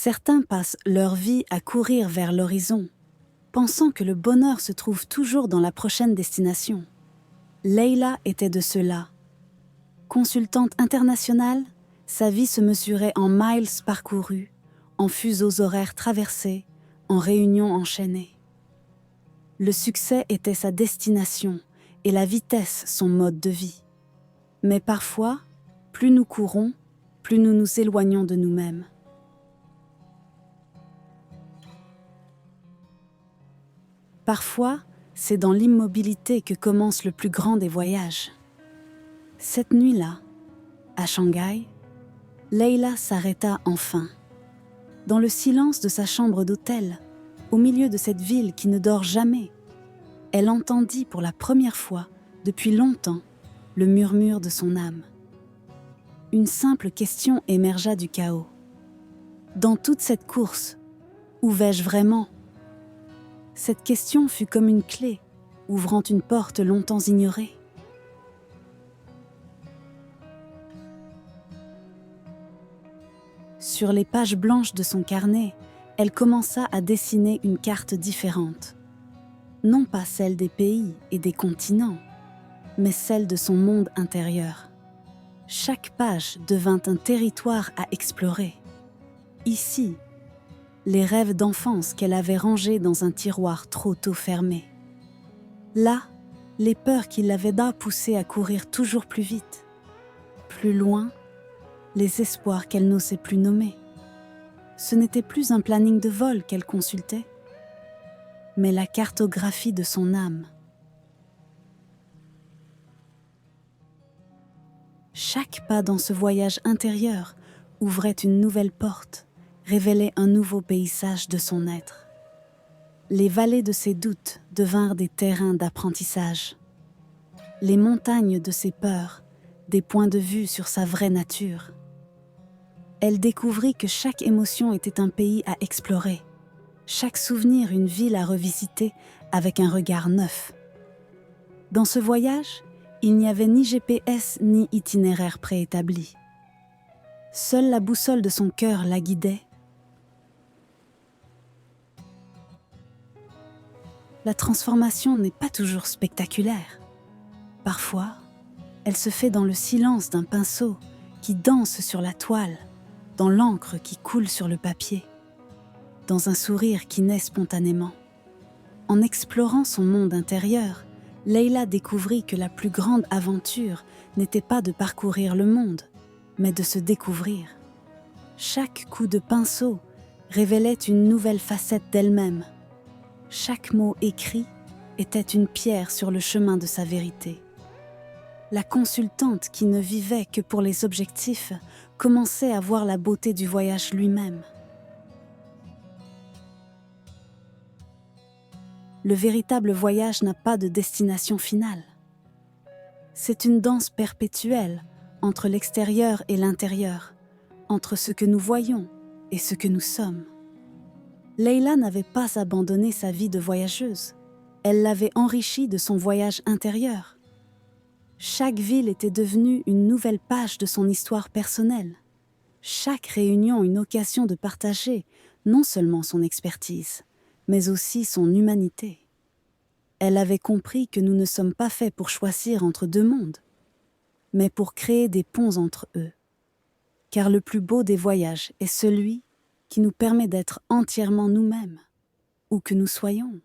Certains passent leur vie à courir vers l'horizon, pensant que le bonheur se trouve toujours dans la prochaine destination. Leila était de ceux-là. Consultante internationale, sa vie se mesurait en miles parcourus, en fuseaux horaires traversés, en réunions enchaînées. Le succès était sa destination et la vitesse son mode de vie. Mais parfois, plus nous courons, plus nous nous éloignons de nous-mêmes. Parfois, c'est dans l'immobilité que commence le plus grand des voyages. Cette nuit-là, à Shanghai, Leila s'arrêta enfin. Dans le silence de sa chambre d'hôtel, au milieu de cette ville qui ne dort jamais, elle entendit pour la première fois, depuis longtemps, le murmure de son âme. Une simple question émergea du chaos. Dans toute cette course, où vais-je vraiment ? Cette question fut comme une clé, ouvrant une porte longtemps ignorée. Sur les pages blanches de son carnet, elle commença à dessiner une carte différente. Non pas celle des pays et des continents, mais celle de son monde intérieur. Chaque page devint un territoire à explorer. Ici, les rêves d'enfance qu'elle avait rangés dans un tiroir trop tôt fermé. Là, les peurs qui l'avaient poussée à courir toujours plus vite. Plus loin, les espoirs qu'elle n'osait plus nommer. Ce n'était plus un planning de vol qu'elle consultait, mais la cartographie de son âme. Chaque pas dans ce voyage intérieur ouvrait une nouvelle porte, révélait un nouveau paysage de son être. Les vallées de ses doutes devinrent des terrains d'apprentissage. Les montagnes de ses peurs, des points de vue sur sa vraie nature. Elle découvrit que chaque émotion était un pays à explorer, chaque souvenir une ville à revisiter avec un regard neuf. Dans ce voyage, il n'y avait ni GPS ni itinéraire préétabli. Seule la boussole de son cœur la guidait. La transformation n'est pas toujours spectaculaire. Parfois, elle se fait dans le silence d'un pinceau qui danse sur la toile, dans l'encre qui coule sur le papier, dans un sourire qui naît spontanément. En explorant son monde intérieur, Leila découvrit que la plus grande aventure n'était pas de parcourir le monde, mais de se découvrir. Chaque coup de pinceau révélait une nouvelle facette d'elle-même. Chaque mot écrit était une pierre sur le chemin de sa vérité. La consultante qui ne vivait que pour les objectifs commençait à voir la beauté du voyage lui-même. Le véritable voyage n'a pas de destination finale. C'est une danse perpétuelle entre l'extérieur et l'intérieur, entre ce que nous voyons et ce que nous sommes. Leila n'avait pas abandonné sa vie de voyageuse. Elle l'avait enrichie de son voyage intérieur. Chaque ville était devenue une nouvelle page de son histoire personnelle. Chaque réunion une occasion de partager non seulement son expertise, mais aussi son humanité. Elle avait compris que nous ne sommes pas faits pour choisir entre deux mondes, mais pour créer des ponts entre eux. Car le plus beau des voyages est celui qui nous permet d'être entièrement nous-mêmes, où que nous soyons.